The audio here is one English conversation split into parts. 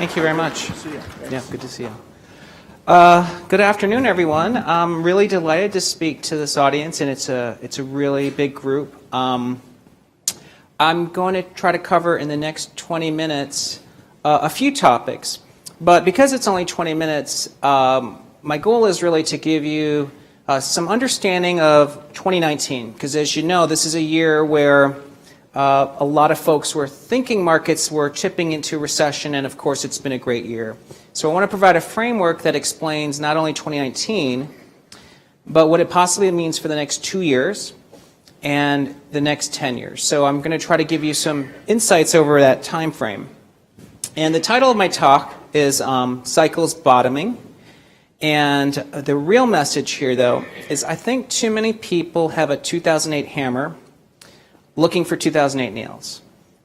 Thank you very much. Good to see you. Yeah, good to see you. Good afternoon, everyone. I'm really delighted to speak to this audience, and it's a really big group. I'm going to try to cover in the next 20 minutes a few topics, but because it's only 20 minutes, my goal is really to give you some understanding of 2019, because as you know, this is a year where a lot of folks were thinking markets were chipping into recession, and of course it's been a great year. So I want to provide a framework that explains not only 2019, but what it possibly means for the next 2 years and the next 10 years. So I'm going to try to give you some insights over that time frame. And the title of my talk is Cycles Bottoming. And the real message here, though, is I think too many people have a 2008 hammer looking for 2008 nails.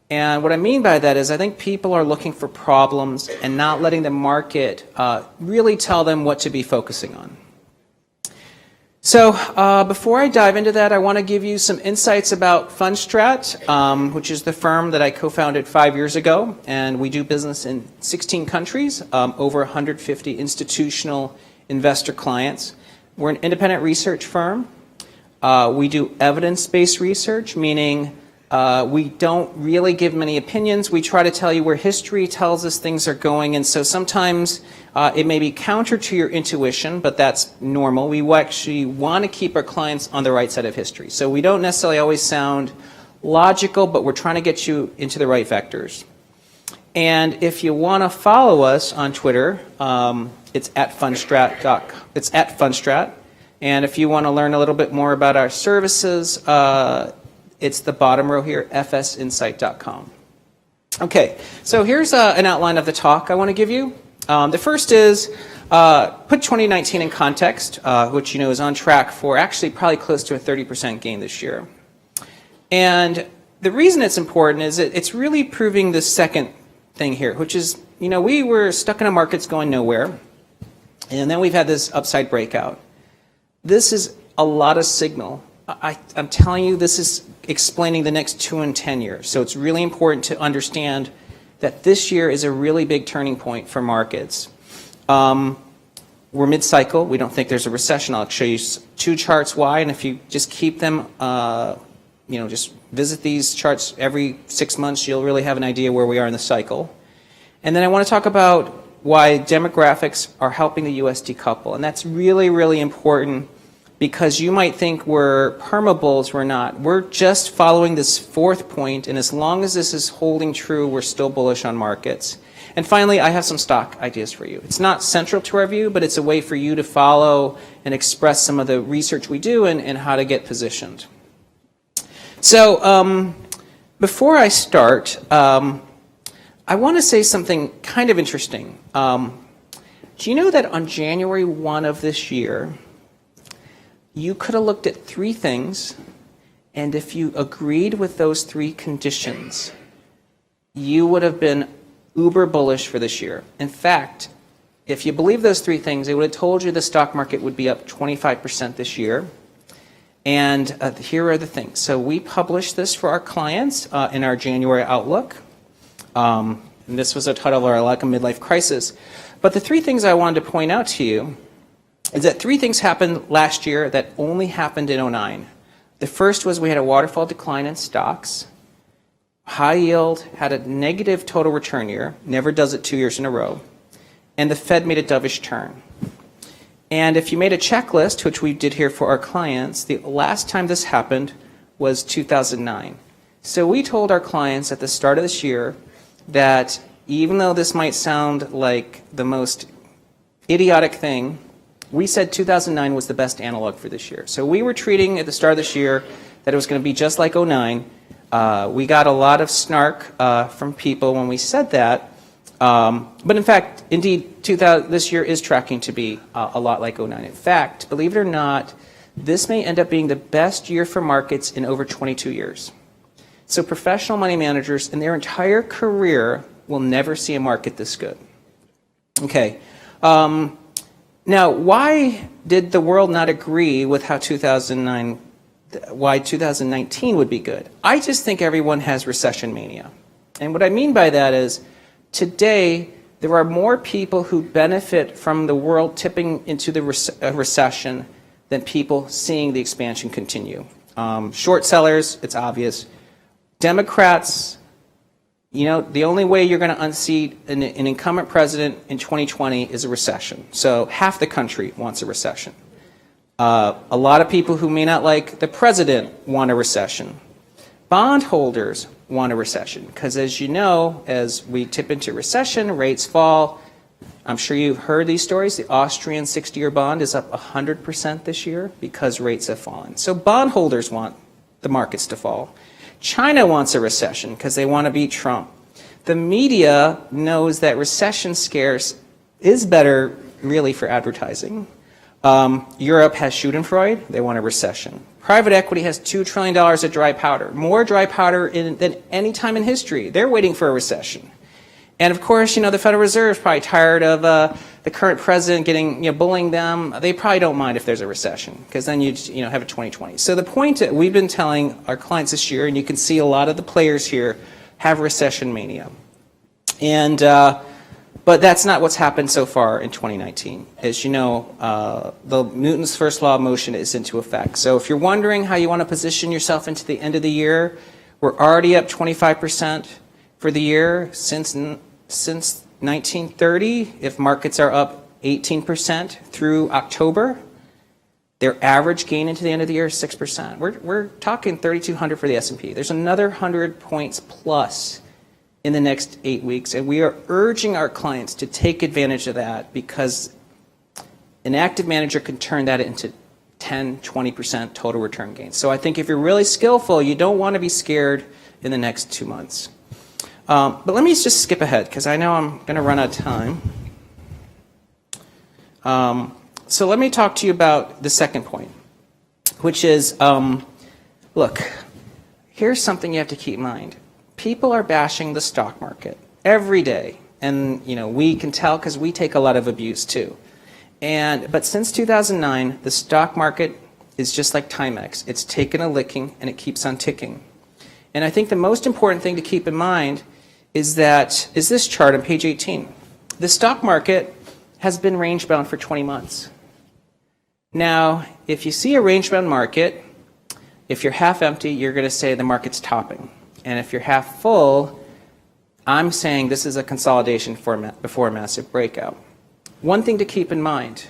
And what I mean by that is I think people are looking for problems and not letting the market really tell them what to be focusing on. So before I dive into that, I want to give you some insights about Fundstrat, which is the firm that I co-founded 5 years ago. And we do business in 16 countries, over 150 institutional investor clients. We're an independent research firm. We do evidence-based research, meaning we don't really give many opinions. We try to tell you where history tells us things are going, and so sometimes it may be counter to your intuition, but that's normal. We actually want to keep our clients on the right side of history. So we don't necessarily always sound logical, but we're trying to get you into the right vectors. And if you want to follow us on Twitter, it's at Fundstrat. It's at Fundstrat. And if you want to learn a little bit more about our services, it's the bottom row here, fsinsight.com. Okay, so here's an outline of the talk I want to give you. The first is put 2019 in context, which you know is on track for actually probably close to a 30% gain this year. And the reason it's important is it's really proving the second thing here, which is, you know, we were stuck in a markets going nowhere, and then we've had this upside breakout. This is a lot of signal. I'm telling you, this is explaining the next 2 and 10 years. So it's really important to understand that this year is a really big turning point for markets. We're mid-cycle. We don't think there's a recession. I'll show you 2 charts why, and if you just keep them, you know, just visit these charts every 6 months, you'll really have an idea where we are in the cycle. And then I want to talk about why demographics are helping the U.S. decouple, and that's really, really important. Because you might think we're permabulls, we're not. We're just following this 4th point, and as long as this is holding true, we're still bullish on markets. And finally, I have some stock ideas for you. It's not central to our view, but it's a way for you to follow and express some of the research we do and how to get positioned. So before I start, I want to say something kind of interesting. Do you know that on January 1 of this year, you could have looked at 3 things, and if you agreed with those 3 conditions, you would have been uber bullish for this year. In fact, if you believe those 3 things, it would have told you the stock market would be up 25% this year. And here are the things. So we published this for our clients in our January Outlook. And this was a title of our Like a Midlife Crisis. But the 3 things I wanted to point out to you is that 3 things happened last year that only happened in 2009. The first was we had a waterfall decline in stocks. High yield had a negative total return year, never does it 2 years in a row. And the Fed made a dovish turn. And if you made a checklist, which we did here for our clients, the last time this happened was 2009. So we told our clients at the start of this year that even though this might sound like the most idiotic thing, we said 2009 was the best analog for this year. So we were treating at the start of this year that it was going to be just like 2009. We got a lot of snark from people when we said that. But in fact, indeed, this year is tracking to be a lot like 2009. In fact, believe it or not, this may end up being the best year for markets in over 22 years. So professional money managers in their entire career will never see a market this good. Okay. Now, why did the world not agree with how 2019 would be good? I just think everyone has recession mania. And what I mean by that is today there are more people who benefit from the world tipping into the recession than people seeing the expansion continue. Short sellers, it's obvious. Democrats, the only way you're going to unseat an incumbent president in 2020 is a recession. So half the country wants a recession. A lot of people who may not like the president want a recession. Bondholders want a recession because, as you know, as we tip into recession, rates fall. I'm sure you've heard these stories. The Austrian 60-year bond is up 100% this year because rates have fallen. So bondholders want the markets to fall. China wants a recession because they want to beat Trump. The media knows that recession scares is better really for advertising. Europe has Schadenfreude. They want a recession. Private equity has $2 trillion of dry powder, more dry powder than any time in history. They're waiting for a recession. And of course, the Federal Reserve is probably tired of the current president bullying them. They probably don't mind if there's a recession because then you have a 2020. So the point that we've been telling our clients this year, and you can see a lot of the players here have recession mania. And but that's not what's happened so far in 2019. As you know, the Newton's first law of motion is into effect. So if you're wondering how you want to position yourself into the end of the year, we're already up 25% for the year since 1930. If markets are up 18% through October, their average gain into the end of the year is 6%. We're talking 3,200 for the S&P. There's another 100 points plus in the next 8 weeks, and we are urging our clients to take advantage of that because an active manager can turn that into 10, 20% total return gains. So I think if you're really skillful, you don't want to be scared in the next 2 months. But let me just skip ahead because I know I'm going to run out of time. So let me talk to you about the second point, which is, look, here's something you have to keep in mind. People are bashing the stock market every day. And, we can tell because we take a lot of abuse too. But since 2009, the stock market is just like Timex. It's taken a licking and it keeps on ticking. And I think the most important thing to keep in mind is this chart on page 18. The stock market has been range-bound for 20 months. Now, if you see a range-bound market, if you're half empty, you're going to say the market's topping. And if you're half full, I'm saying this is a consolidation before a massive breakout. One thing to keep in mind,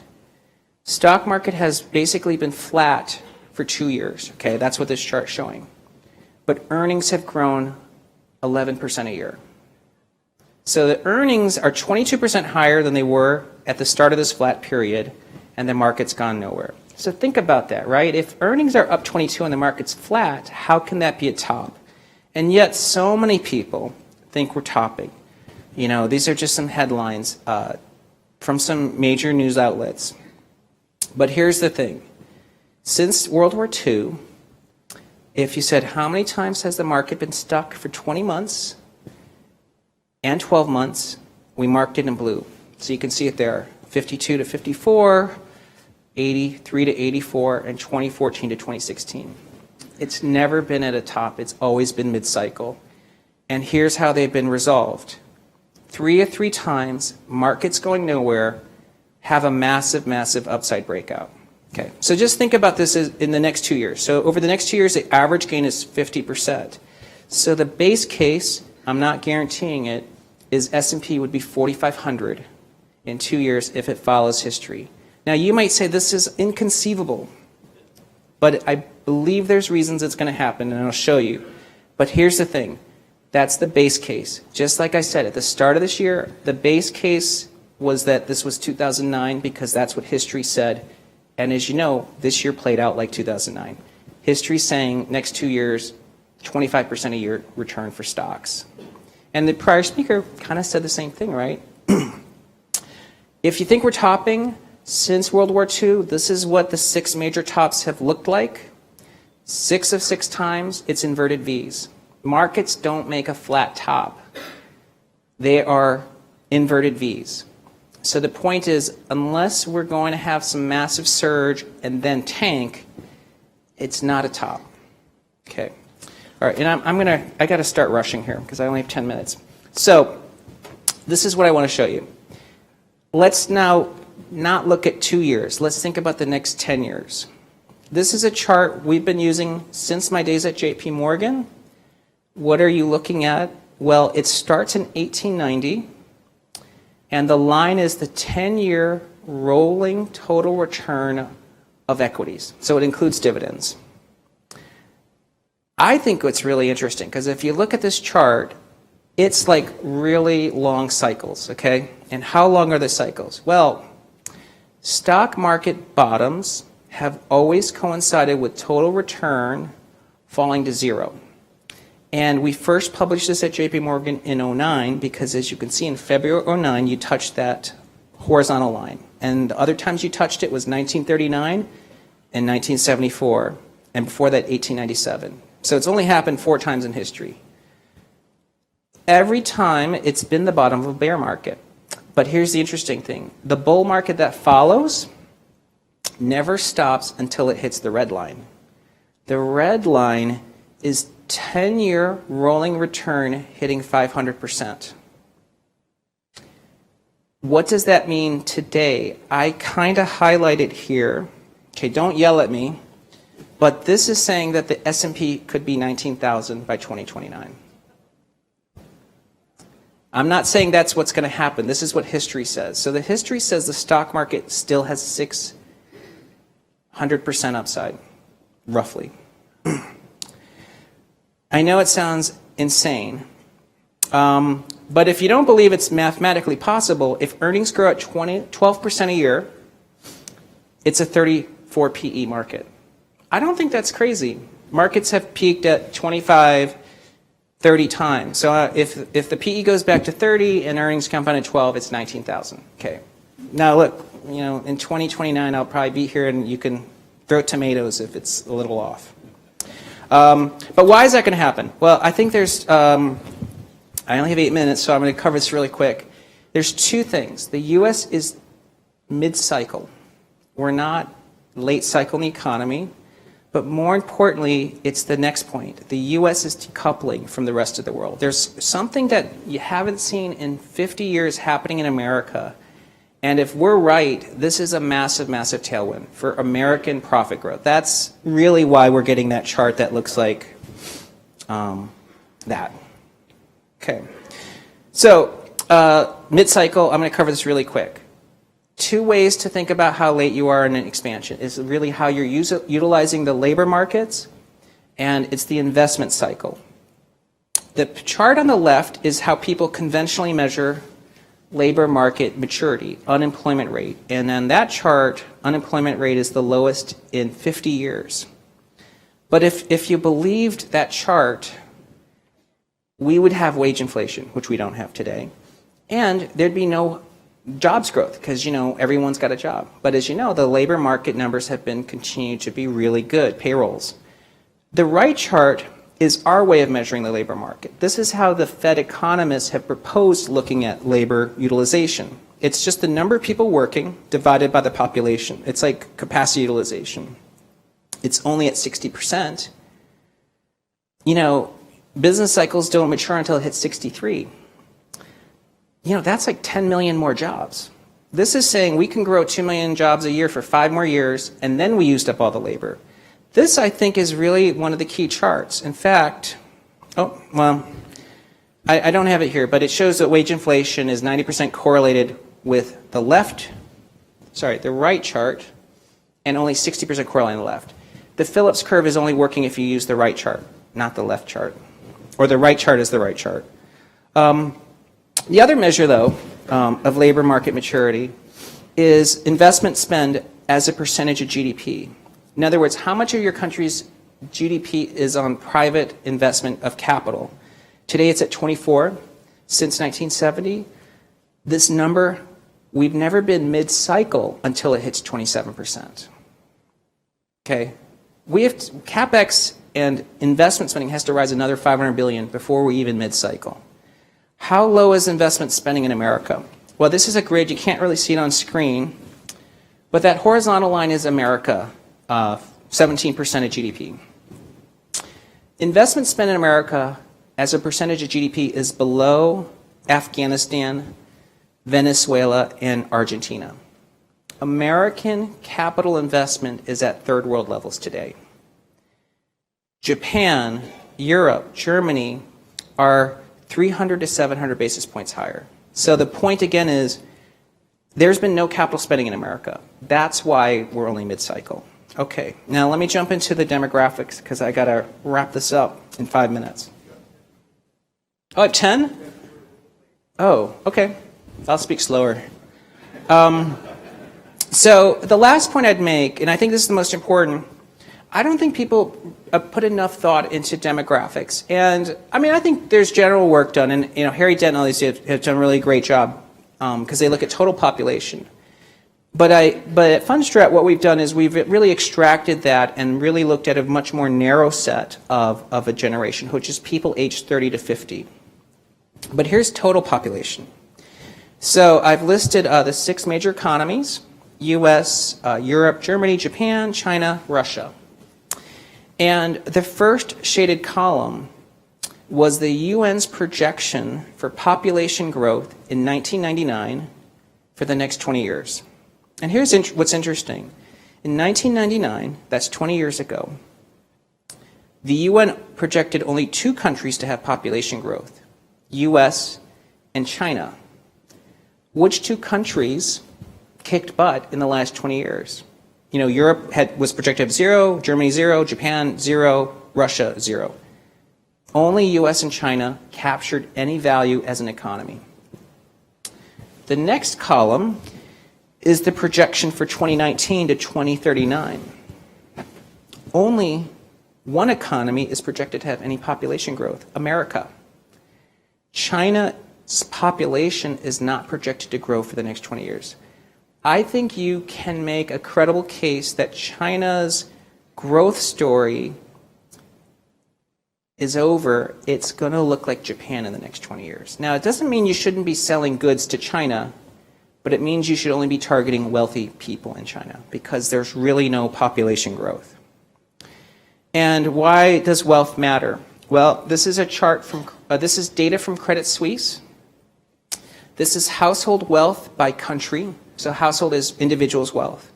stock market has basically been flat for 2 years. Okay, that's what this chart's showing. But earnings have grown 11% a year. So the earnings are 22% higher than they were at the start of this flat period, and the market's gone nowhere. So think about that, right? If earnings are up 22 and the market's flat, how can that be a top? And yet so many people think we're topping. These are just some headlines from some major news outlets. But here's the thing. Since World War II, if you said how many times has the market been stuck for 20 months and 12 months, we marked it in blue. So you can see it there, 52 to 54, 83 to 84, and 2014 to 2016. It's never been at a top. It's always been mid-cycle. And here's how they've been resolved. 3 of 3 times, markets going nowhere have a massive, massive upside breakout. Okay, so just think about this as in the next 2 years. So over the next 2 years, the average gain is 50%. So the base case, I'm not guaranteeing it, is S&P would be 4,500 in 2 years if it follows history. Now you might say this is inconceivable, but I believe there's reasons it's going to happen, and I'll show you. But here's the thing. That's the base case. Just like I said, at the start of this year, the base case was that this was 2009 because that's what history said. And as you know, this year played out like 2009. History's saying next 2 years, 25% a year return for stocks. And the prior speaker kind of said the same thing, right? If you think we're topping, since World War II, this is what the 6 major tops have looked like. 6 of 6 times, it's inverted Vs. Markets don't make a flat top. They are inverted Vs. So the point is, unless we're going to have some massive surge and then tank, it's not a top. Okay. All right, and I got to start rushing here because I only have 10 minutes. So this is what I want to show you. Let's now not look at 2 years. Let's think about the next 10 years. This is a chart we've been using since my days at JP Morgan. What are you looking at? Well, it starts in 1890, and the line is the 10-year rolling total return of equities. So it includes dividends. I think what's really interesting, because if you look at this chart, it's like really long cycles, okay? And how long are the cycles? Well, stock market bottoms have always coincided with total return falling to zero. And we first published this at JP Morgan in 09 because, as you can see, in February of 09, you touched that horizontal line. And the other times you touched it was 1939 and 1974, and before that, 1897. So it's only happened 4 times in history. Every time it's been the bottom of a bear market. But here's the interesting thing. The bull market that follows never stops until it hits the red line. The red line is 10-year rolling return hitting 500%. What does that mean today? I kind of highlight it here. Okay, don't yell at me. But this is saying that the S&P could be 19,000 by 2029. I'm not saying that's what's going to happen. This is what history says. So the history says the stock market still has 600% upside, roughly. I know it sounds insane, but if you don't believe it's mathematically possible, if earnings grow at 12% a year, it's a 34 PE market. I don't think that's crazy. Markets have peaked at 25, 30 times. So if the PE goes back to 30 and earnings compound at 12, it's 19,000. Okay. Now look, you know, in 2029, I'll probably be here and you can throw tomatoes if it's a little off. But why is that going to happen? Well, I think there's, I only have 8 minutes, so I'm going to cover this really quick. There's 2 things. The U.S. is mid-cycle. We're not late cycle in the economy. But more importantly, it's the next point. The U.S. is decoupling from the rest of the world. There's something that you haven't seen in 50 years happening in America. And if we're right, this is a massive, massive tailwind for American profit growth. That's really why we're getting that chart that looks like that. Okay. So mid-cycle, I'm going to cover this really quick. 2 ways to think about how late you are in an expansion is really how you're utilizing the labor markets, and it's the investment cycle. The chart on the left is how people conventionally measure labor market maturity, unemployment rate. And on that chart, unemployment rate is the lowest in 50 years. But if you believed that chart, we would have wage inflation, which we don't have today, and there'd be no jobs growth because, you know, everyone's got a job. But as you know, the labor market numbers have been continued to be really good, payrolls. The right chart is our way of measuring the labor market. This is how the Fed economists have proposed looking at labor utilization. It's just the number of people working divided by the population. It's like capacity utilization. It's only at 60%. You know, business cycles don't mature until it hits 63. You know, that's like 10 million more jobs. This is saying we can grow 2 million jobs a year for 5 more years, and then we used up all the labor. This, I think, is really one of the key charts. In fact, I don't have it here, but it shows that wage inflation is 90% correlated with the right chart, and only 60% correlated on the left. The Phillips curve is only working if you use the right chart, not the left chart. Or the right chart is the right chart. The other measure, though, of labor market maturity is investment spend as a percentage of GDP. In other words, how much of your country's GDP is on private investment of capital? Today it's at 24. Since 1970, this number, we've never been mid-cycle until it hits 27%. Okay? We have CapEx and investment spending has to rise another $500 billion before we're even mid-cycle. How low is investment spending in America? Well, this is a grid. You can't really see it on screen. But that horizontal line is America, 17% of GDP. Investment spent in America as a percentage of GDP is below Afghanistan, Venezuela, and Argentina. American capital investment is at third world levels today. Japan, Europe, Germany are 300 to 700 basis points higher. So the point again is there's been no capital spending in America. That's why we're only mid-cycle. Okay, now let me jump into the demographics because I got to wrap this up in 5 minutes. Oh, at 10? Oh, okay. I'll speak slower. So the last point I'd make, and I think this is the most important, I don't think people put enough thought into demographics. And I mean, I think there's general work done, and Harry Dent and all these have done a really great job because they look at total population. But at Fundstrat, what we've done is we've really extracted that and really looked at a much more narrow set of a generation, which is people aged 30 to 50. But here's total population. So I've listed the 6 major economies: US, Europe, Germany, Japan, China, Russia. And the first shaded column was the UN's projection for population growth in 1999 for the next 20 years. And here's what's interesting. In 1999, that's 20 years ago, the UN projected only 2 countries to have population growth: US and China. Which 2 countries kicked butt in the last 20 years? Europe was projected to have 0, Germany 0, Japan 0, Russia 0. Only US and China captured any value as an economy. The next column is the projection for 2019 to 2039. Only one economy is projected to have any population growth: America. China's population is not projected to grow for the next 20 years. I think you can make a credible case that China's growth story is over. It's going to look like Japan in the next 20 years. Now, it doesn't mean you shouldn't be selling goods to China, but it means you should only be targeting wealthy people in China because there's really no population growth. And why does wealth matter? Well, this is a chart from, this is data from Credit Suisse. This is household wealth by country. So household is individual's wealth.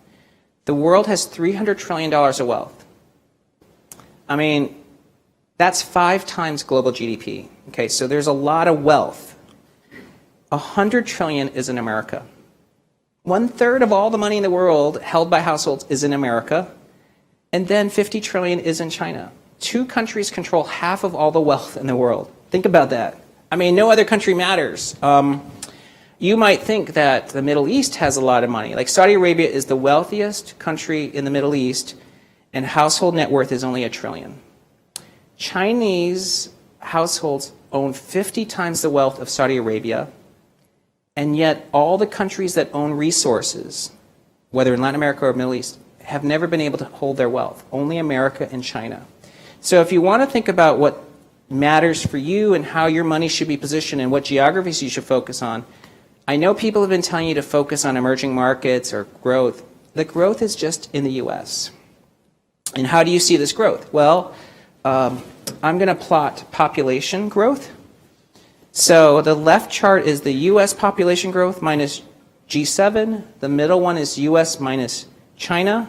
The world has $300 trillion of wealth. I mean, that's 5 times global GDP. Okay, so there's a lot of wealth. 100 trillion is in America. 1/3 of all the money in the world held by households is in America. And then 50 trillion is in China. 2 countries control half of all the wealth in the world. Think about that. I mean, no other country matters. You might think that the Middle East has a lot of money. Like Saudi Arabia is the wealthiest country in the Middle East, and household net worth is only $1 trillion. Chinese households own 50 times the wealth of Saudi Arabia, and yet all the countries that own resources, whether in Latin America or Middle East, have never been able to hold their wealth. Only America and China. So if you want to think about what matters for you and how your money should be positioned and what geographies you should focus on, I know people have been telling you to focus on emerging markets or growth. The growth is just in the US. And how do you see this growth? Well, I'm going to plot population growth. So the left chart is the US population growth minus G7. The middle one is US minus China.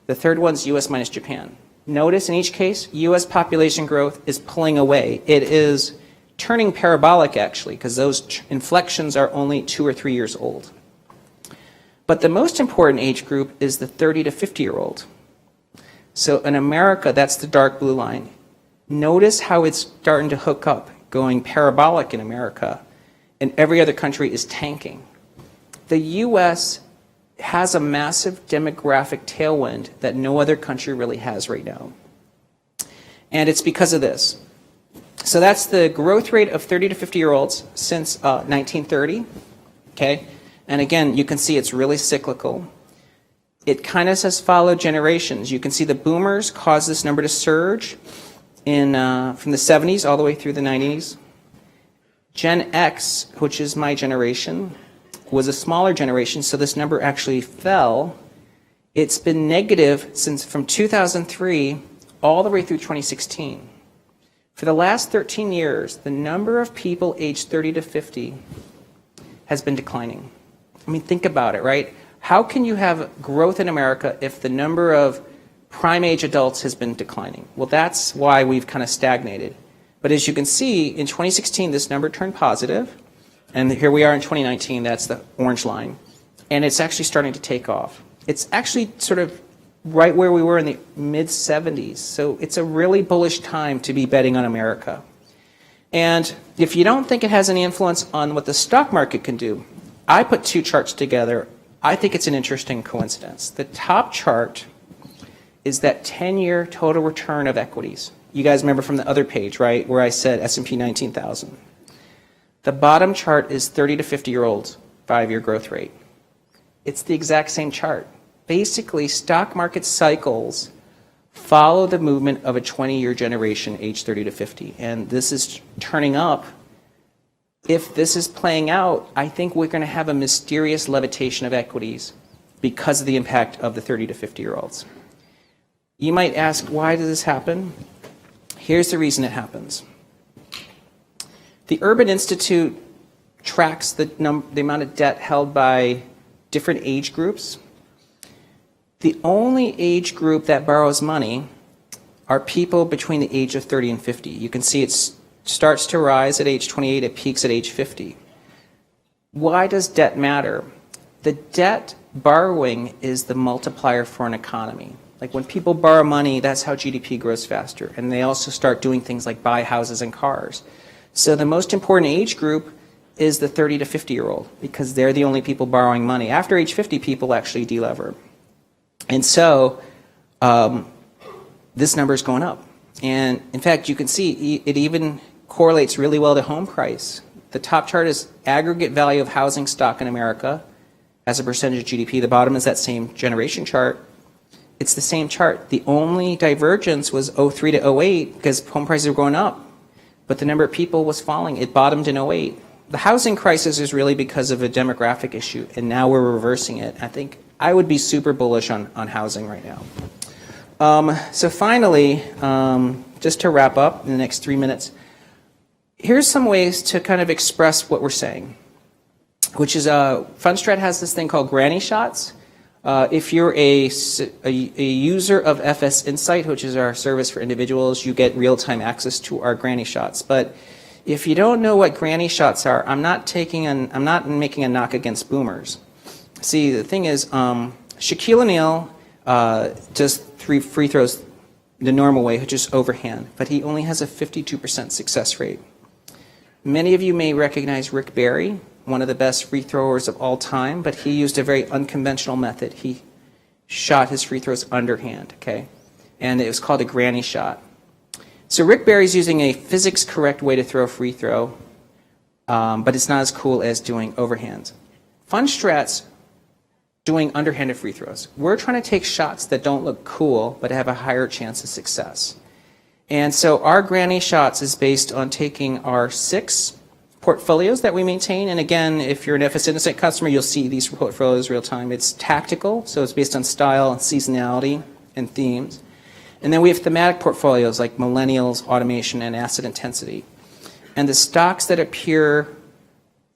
The third one's US minus Japan. Notice in each case, US population growth is pulling away. It is turning parabolic, actually, because those inflections are only 2 or 3 years old. But the most important age group is the 30 to 50-year-old. So in America, that's the dark blue line. Notice how it's starting to hook up, going parabolic in America, and every other country is tanking. The US has a massive demographic tailwind that no other country really has right now. And it's because of this. So that's the growth rate of 30 to 50-year-olds since 1930, okay? And again, you can see it's really cyclical. It kind of says follow generations. You can see the boomers caused this number to surge from the 70s all the way through the 90s. Gen X, which is my generation, was a smaller generation, so this number actually fell. It's been negative since from 2003 all the way through 2016. For the last 13 years, the number of people aged 30 to 50 has been declining. I mean, think about it, right? How can you have growth in America if the number of prime age adults has been declining? Well, that's why we've kind of stagnated. But as you can see, in 2016, this number turned positive, and here we are in 2019, that's the orange line, and it's actually starting to take off. It's actually sort of right where we were in the mid-70s, so it's a really bullish time to be betting on America. And if you don't think it has any influence on what the stock market can do, I put two charts together. I think it's an interesting coincidence. The top chart is that 10-year total return of equities. You guys remember from the other page, right, where I said S&P 19,000. The bottom chart is 30 to 50-year-olds, 5-year growth rate. It's the exact same chart. Basically, stock market cycles follow the movement of a 20-year generation, age 30 to 50. And this is turning up. If this is playing out, I think we're going to have a mysterious levitation of equities because of the impact of the 30 to 50-year-olds. You might ask, why does this happen? Here's the reason it happens. The Urban Institute tracks the amount of debt held by different age groups. The only age group that borrows money are people between the age of 30 and 50. You can see it starts to rise at age 28, it peaks at age 50. Why does debt matter? The debt borrowing is the multiplier for an economy. Like when people borrow money, that's how GDP grows faster. And they also start doing things like buy houses and cars. So the most important age group is the 30 to 50-year-old because they're the only people borrowing money. After age 50, people actually delever. And so this number is going up. And in fact, you can see it even correlates really well to home price. The top chart is aggregate value of housing stock in America as a percentage of GDP. The bottom is that same generation chart. It's the same chart. The only divergence was 03 to 08 because home prices were going up, but the number of people was falling. It bottomed in 08. The housing crisis is really because of a demographic issue, and now we're reversing it. I think I would be super bullish on housing right now. So finally, just to wrap up in the next 3 minutes, here's some ways to kind of express what we're saying, which is Fundstrat has this thing called granny shots. If you're a user of FS Insight, which is our service for individuals, you get real-time access to our granny shots. But if you don't know what granny shots are, I'm not making a knock against boomers. See, the thing is, Shaquille O'Neal does free throws the normal way, which is overhand, but he only has a 52% success rate. Many of you may recognize Rick Barry, one of the best free throwers of all time, but he used a very unconventional method. He shot his free throws underhand, okay? And it was called a granny shot. So Rick Barry's using a physics correct way to throw a free throw, but it's not as cool as doing overhands. Fundstrat's doing underhanded free throws. We're trying to take shots that don't look cool, but have a higher chance of success. And so our granny shots is based on taking our 6 portfolios that we maintain. And again, if you're an FS Insight customer, you'll see these portfolios real time. It's tactical, so it's based on style and seasonality and themes. And then we have thematic portfolios like millennials, automation, and asset intensity. And the stocks that appear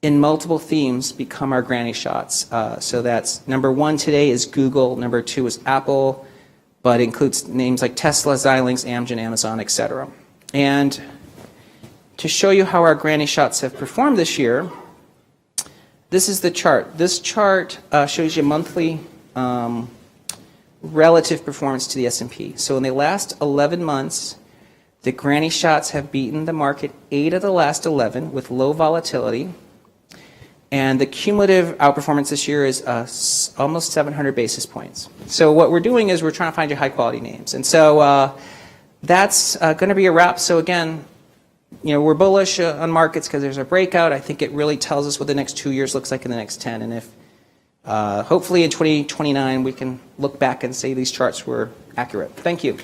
in multiple themes become our granny shots. So that's number 1 today is Google, number 2 is Apple, but includes names like Tesla, Xilinx, Amgen, Amazon, etc. And to show you how our granny shots have performed this year, this is the chart. This chart shows you monthly relative performance to the S&P. So in the last 11 months, the granny shots have beaten the market 8 of the last 11 with low volatility. And the cumulative outperformance this year is almost 700 basis points. So what we're doing is we're trying to find you high quality names. And so that's going to be a wrap. So again, we're bullish on markets because there's a breakout. I think it really tells us what the next 2 years looks like in the next 10. And if hopefully in 2029 we can look back and say these charts were accurate. Thank you.